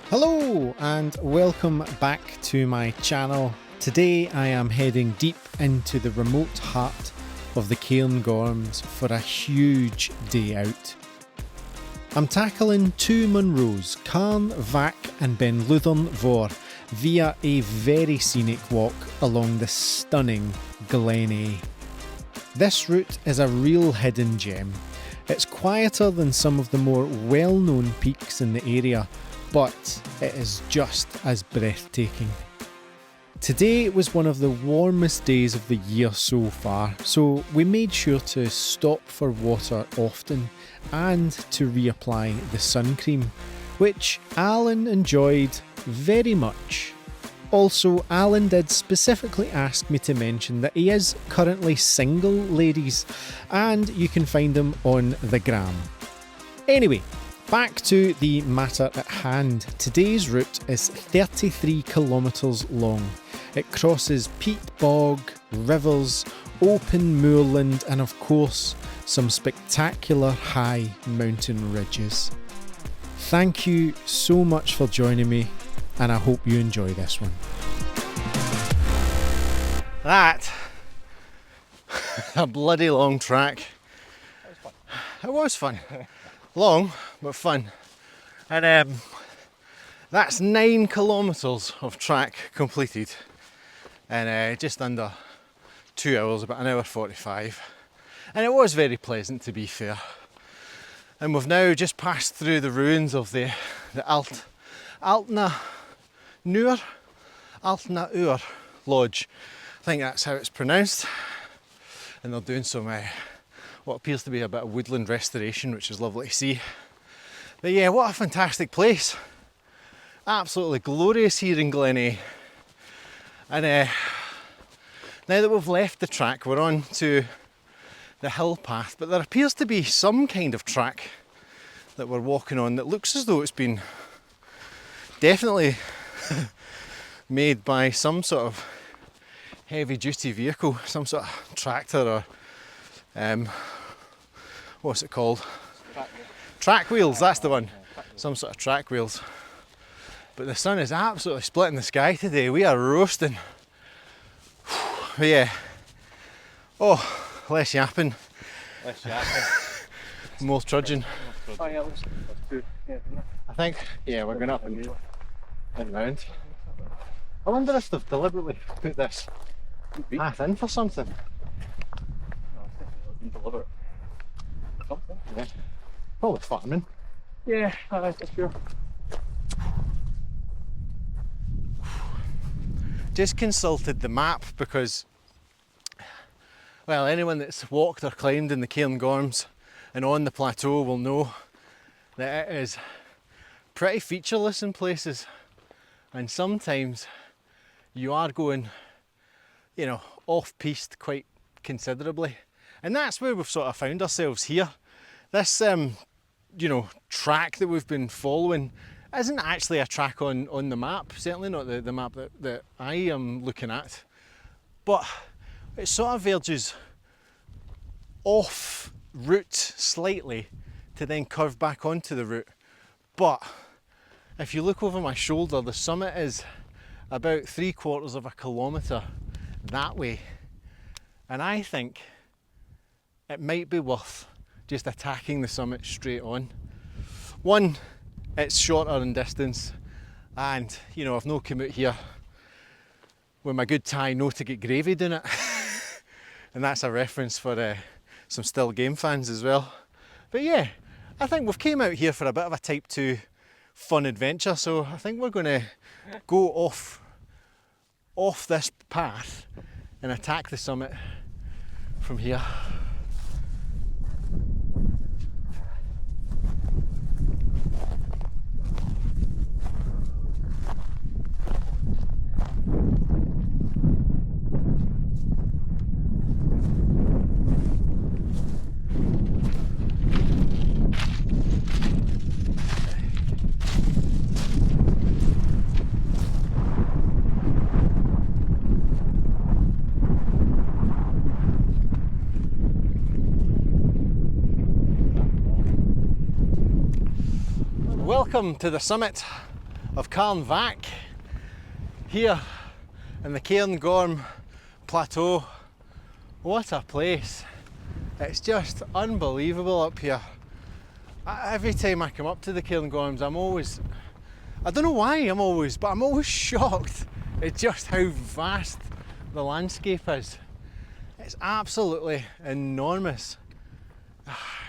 Hello and welcome back to my channel. Today I am heading deep into the remote heart of the Cairn Gorms for a huge day out. I'm tackling two Munros, Càrn, Bhac and Ben Luibhean via a very scenic walk along the stunning Glen A. This route is a real hidden gem. It's quieter than some of the more well-known peaks in the area, but it is just as breathtaking. Today was one of the warmest days of the year so far, so we made sure to stop for water often and to reapply the sun cream, which Alan enjoyed very much. Also, Alan did specifically ask me to mention that he is currently single, ladies, and you can find him on the gram. Anyway, back to the matter at hand. Today's route is 33 kilometres long. It crosses peat bog, rivers, open moorland and of course some spectacular high mountain ridges. Thank you so much for joining me and I hope you enjoy this one. That a bloody long track. It was fun. Long but fun, and that's 9 kilometres of track completed in just under 2 hours, about an hour 45, and it was very pleasant, to be fair. And we've now just passed through the ruins of the Altna Ur Lodge. I think that's how it's pronounced, and they're doing some what appears to be a bit of woodland restoration, which is lovely to see. But yeah, what a fantastic place. Absolutely glorious here in Glen A. And now that we've left the track, we're on to the hill path, but there appears to be some kind of track that we're walking on that looks as though it's been definitely made by some sort of heavy duty vehicle, some sort of tractor or what's it called? Track wheels, that's the one. Some sort of track wheels. But the sun is absolutely splitting the sky today. We are roasting. But yeah. Oh, less yapping. Less yapping. More trudging. Oh yeah, that's good. Yeah, I think, yeah, we're going up and round. I wonder if they've deliberately put this path in for something. Deliberate. Something. Yeah. Probably farming. Yeah, that's sure. Just consulted the map because, well, anyone that's walked or climbed in the Cairn Gorms and on the plateau will know that it is pretty featureless in places, and sometimes you are going, you know, off-piste quite considerably. And that's where we've sort of found ourselves here. This, track that we've been following isn't actually a track on the map, certainly not the map that I am looking at, but it sort of verges off route slightly to then curve back onto the route. But if you look over my shoulder, the summit is about 3/4 of a kilometre that way, and I think it might be worth just attacking the summit straight on. One, it's shorter in distance, and you know, I've no commute here with my good tie no to get gravy doing it. And that's a reference for some still game fans as well. But yeah, I think we've came out here for a bit of a type 2 fun adventure, so I think we're going to go off this path and attack the summit from here. Welcome to the summit of Càrn Bhac here in the Cairn Gorm plateau. What a place. It's just unbelievable up here. Every time I come up to the Cairn Gorms, I don't know why I'm always shocked at just how vast the landscape is. It's absolutely enormous.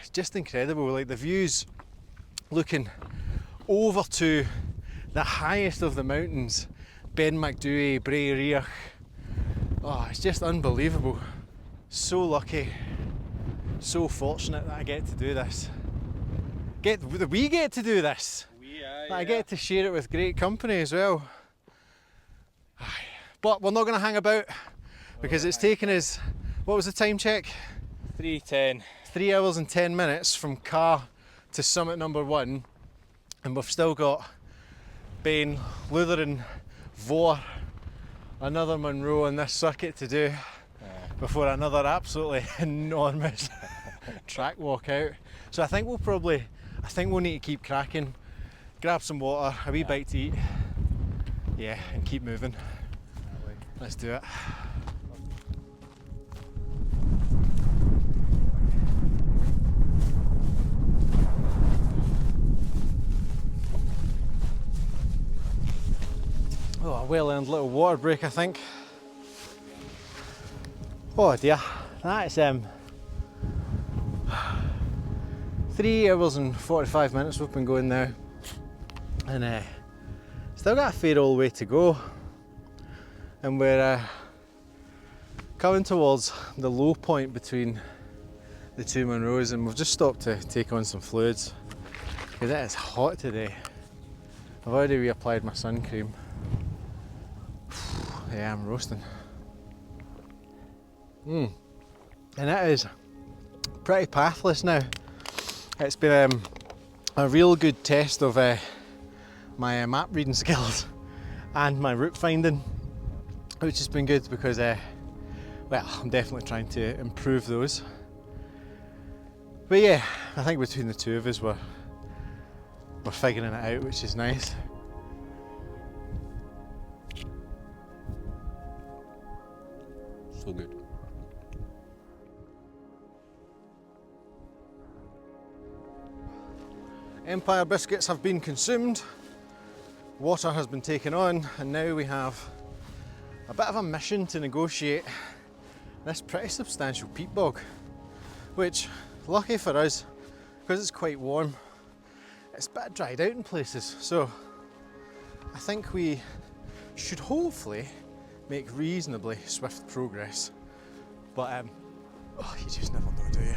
It's just incredible, like the views looking over to the highest of the mountains, Beinn Bray. Oh, it's just unbelievable. So lucky, so fortunate that I get to do this. We get to do this. I get to share it with great company as well. But we're not going to hang about because it's taken us, what was the time check? 3:10. 3 hours and 10 minutes from Cairn to summit number 1, and we've still got Beinn, Iutharn, Mhòr, another Monroe on this circuit to do before another absolutely enormous track walk out. So I think we'll need to keep cracking, grab some water, a wee bite to eat, and keep moving. Let's do it. Oh, a well-earned little water break, I think. Oh dear, that's 3 hours and 45 minutes we've been going now, and still got a fair old way to go, and we're coming towards the low point between the two Monroes, and we've just stopped to take on some fluids because it is hot today. I've already reapplied my sun cream. Yeah, I'm roasting. And it is pretty pathless now. It's been a real good test of my map reading skills and my route finding, which has been good because well, I'm definitely trying to improve those. But yeah, I think between the two of us we're figuring it out, which is nice. So good. Empire biscuits have been consumed, water has been taken on, and now we have a bit of a mission to negotiate this pretty substantial peat bog, which, lucky for us, because it's quite warm, it's a bit dried out in places, so I think we should hopefully make reasonably swift progress. But you just never know, do you?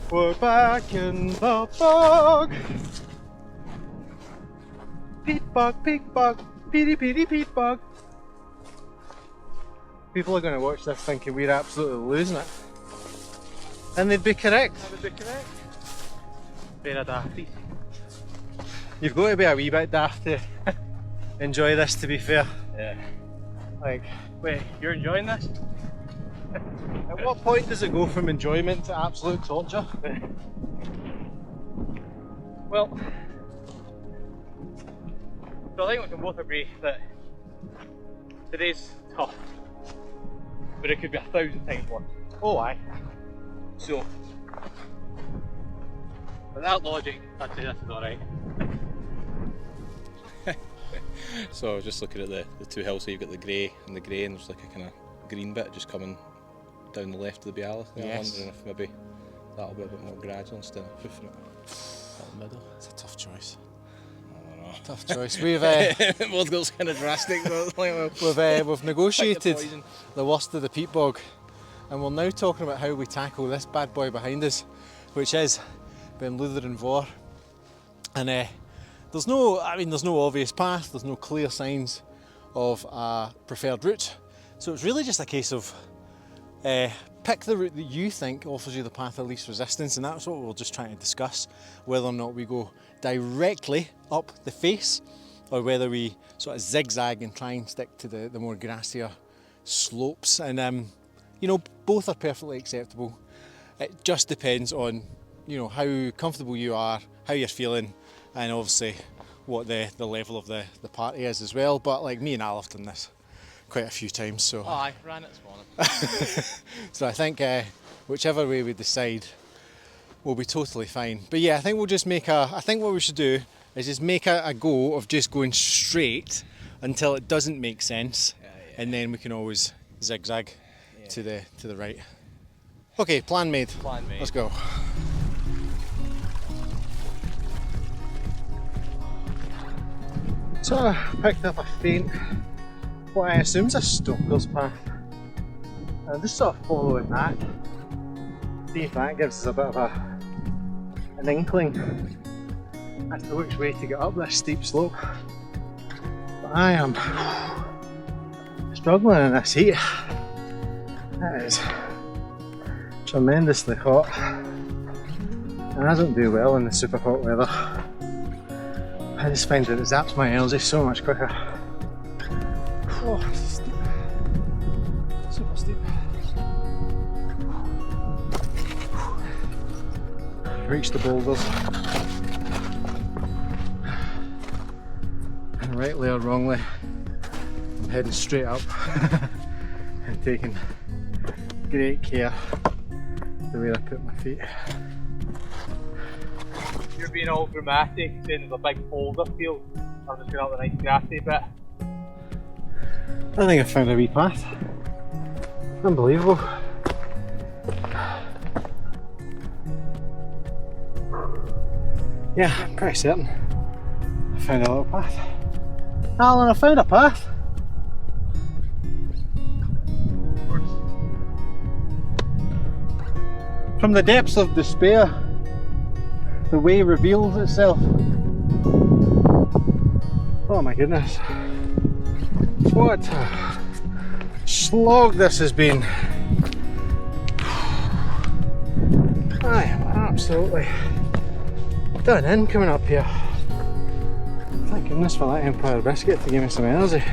We're back in the bog. Peat bog, peat bog. People are going to watch this thinking we're absolutely losing it. And they'd be correct. Fair dafties. You've got to be a wee bit daft to enjoy this, to be fair. Yeah. Like, Wait, you're enjoying this? at what point does it go from enjoyment to absolute torture? Well, so I think we can both agree that today's tough, but it could be 1,000 times worse. Oh aye. So, with that logic, I'd say this is alright. So I was just looking at the two hills, so you've got the grey, and there's like a kind of green bit just coming down the left of the Bealach. Yes. I'm wondering if maybe that'll be a bit more gradual instead of hoofing it down the middle. It's a tough choice. I don't know. Tough choice. We've Both girls kind of drastic. we've negotiated poison. the worst of the peat bog, and we're now talking about how we tackle this bad boy behind us, which is Ben Luibhean. And there's no obvious path, there's no clear signs of a preferred route, so it's really just a case of pick the route that you think offers you the path of least resistance, and that's what we're just trying to discuss, whether or not we go directly up the face or whether we sort of zigzag and try and stick to the more grassier slopes, and you know, both are perfectly acceptable. It just depends on, you know, how comfortable you are, how you're feeling, and obviously what the level of the party is as well. But like me and Al have done this quite a few times, so Oh, I ran it this morning. so I think whichever way we decide, we'll be totally fine. But yeah, I think we'll just make I think what we should do is just make a go of just going straight until it doesn't make sense, and then we can always zigzag to the right. Okay, plan made. Plan made. Let's go. So I picked up a faint, what I assume is a stoker's path. I'm just sort of following that. See if that gives us a bit of an inkling as to which way to get up this steep slope. But I am struggling in this heat. It is tremendously hot, and I don't do well in the super hot weather. I just find that it zaps my energy so much quicker. Oh, it's steep. Super steep. Reach the boulders. And rightly or wrongly, I'm heading straight up and taking great care the way I put my feet. You're being all dramatic, saying there's a big boulder field. I'm just going up the nice grassy bit. I think I found a wee path. Unbelievable. Yeah, I'm pretty certain I found a little path. Alan, I found a path. From the depths of despair, the way reveals itself. Oh my goodness. What a slog this has been. I am absolutely done in coming up here. Thank goodness for that Empire biscuit to give me some energy.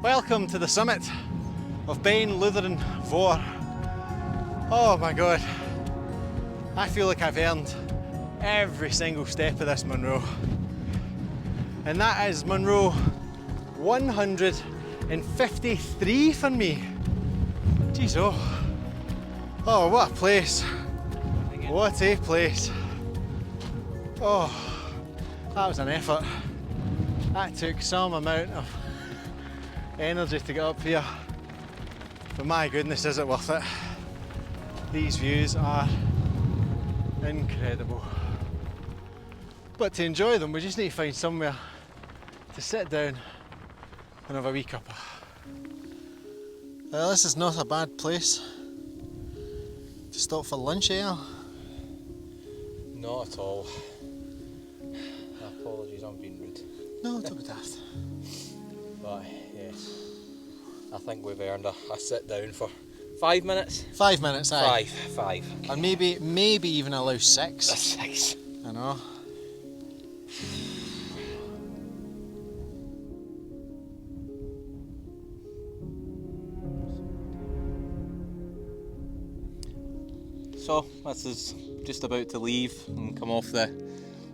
Welcome to the summit of Beinn, Iutharn, Mhòr. Oh my god, I feel like I've earned every single step of this Monroe. And that is Monroe 153 for me. Jeez, oh, what a place. What a place. Oh, that was an effort. That took some amount of energy to get up here, but my goodness, is it worth it. These views are incredible, but to enjoy them we just need to find somewhere to sit down and have a wee cuppa. Well, this is not a bad place to stop for lunch, eh? Not at all. Apologies, I'm being rude. No, don't be daft. But yes, I think we've earned a sit down for 5 minutes. 5 minutes, aye. Five. And maybe even allow 6. 6. I know. So this is just about to leave and come off the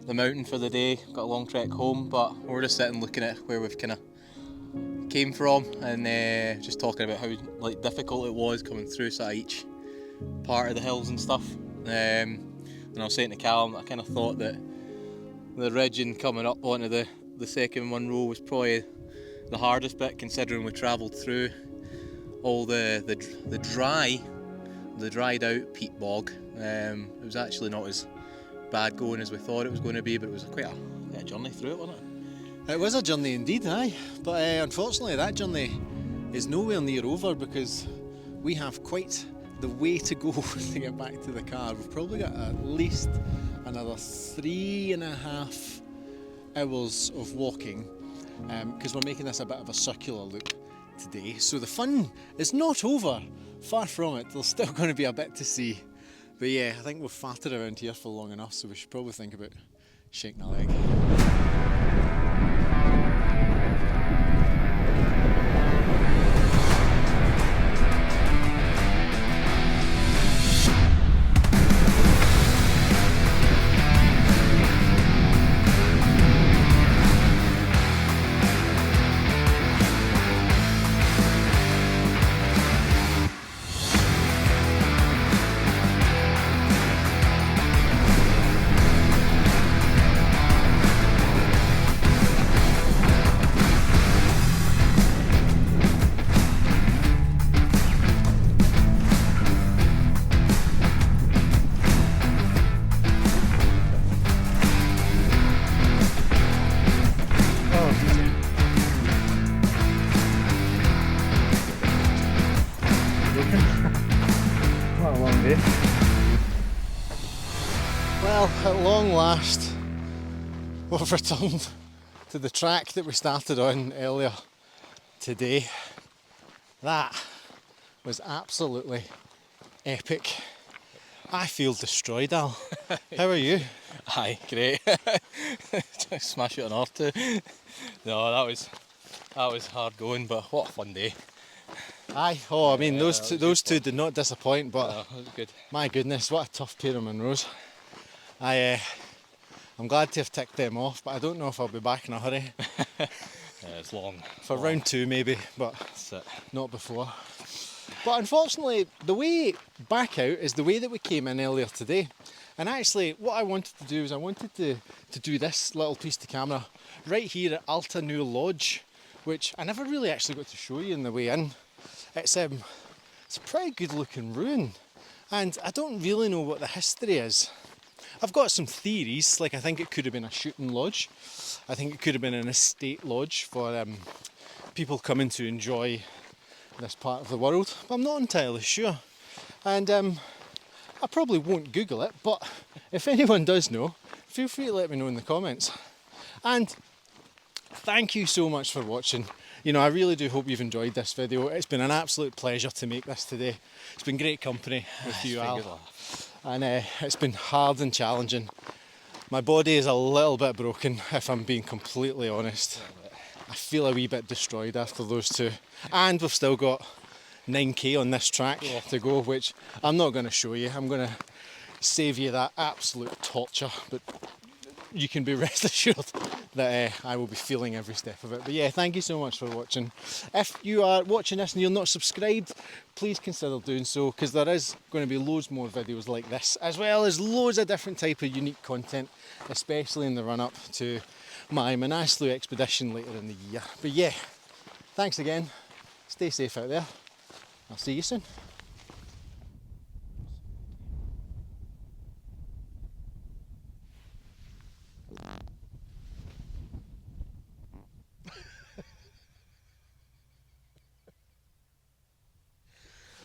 mountain for the day. Got a long trek home, but we're just sitting looking at where we've kind of came from and just talking about how like difficult it was coming through sort of each part of the hills and stuff. And I was saying to Callum, I kind of thought that the ridge and coming up onto the second Monroe was probably the hardest bit, considering we travelled through all the dried out peat bog. It was actually not as bad going as we thought it was going to be, but it was quite a journey through it, wasn't it? It was a journey indeed, aye. But unfortunately that journey is nowhere near over, because we have quite the way to go to get back to the car. We've probably got at least another 3.5 hours of walking, because we're making this a bit of a circular loop today. So the fun is not over, far from it. There's still going to be a bit to see. But yeah, I think we've farted around here for long enough, so we should probably think about shaking a leg. Well, at long last, we've returned to the track that we started on earlier today. That was absolutely epic. I feel destroyed, Al. How are you? Aye, great. Smash it on R2. No, that was hard going, but what a fun day. Aye, oh, I mean, those two did not disappoint, but That was good. my goodness, what a tough pair of Munros. I'm glad to have ticked them off, but I don't know if I'll be back in a hurry. It's long. For round 2 maybe, but That's it. not before. But unfortunately, the way back out is the way that we came in earlier today. And actually, what I wanted to do is I wanted to do this little piece to camera right here at Alta New Lodge, which I never really actually got to show you on the way in. It's a pretty good looking ruin, and I don't really know what the history is. I've got some theories, like I think it could have been a shooting lodge. I think it could have been an estate lodge for people coming to enjoy this part of the world, but I'm not entirely sure. And I probably won't Google it, but if anyone does know, feel free to let me know in the comments. And thank you so much for watching. You know, I really do hope you've enjoyed this video. It's been an absolute pleasure to make this today. It's been great company with you, Al. And it's been hard and challenging. My body is a little bit broken, if I'm being completely honest. I feel a wee bit destroyed after those two. And we've still got 9k on this track to go, which I'm not going to show you. I'm going to save you that absolute torture, but you can be rest assured that I will be feeling every step of it. But yeah, thank you so much for watching. If you are watching this and you're not subscribed, please consider doing so, because there is going to be loads more videos like this, as well as loads of different type of unique content, especially in the run up to my Manaslu expedition later in the year. But yeah, thanks again. Stay safe out there. I'll see you soon.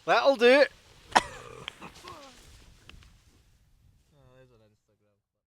That'll do it.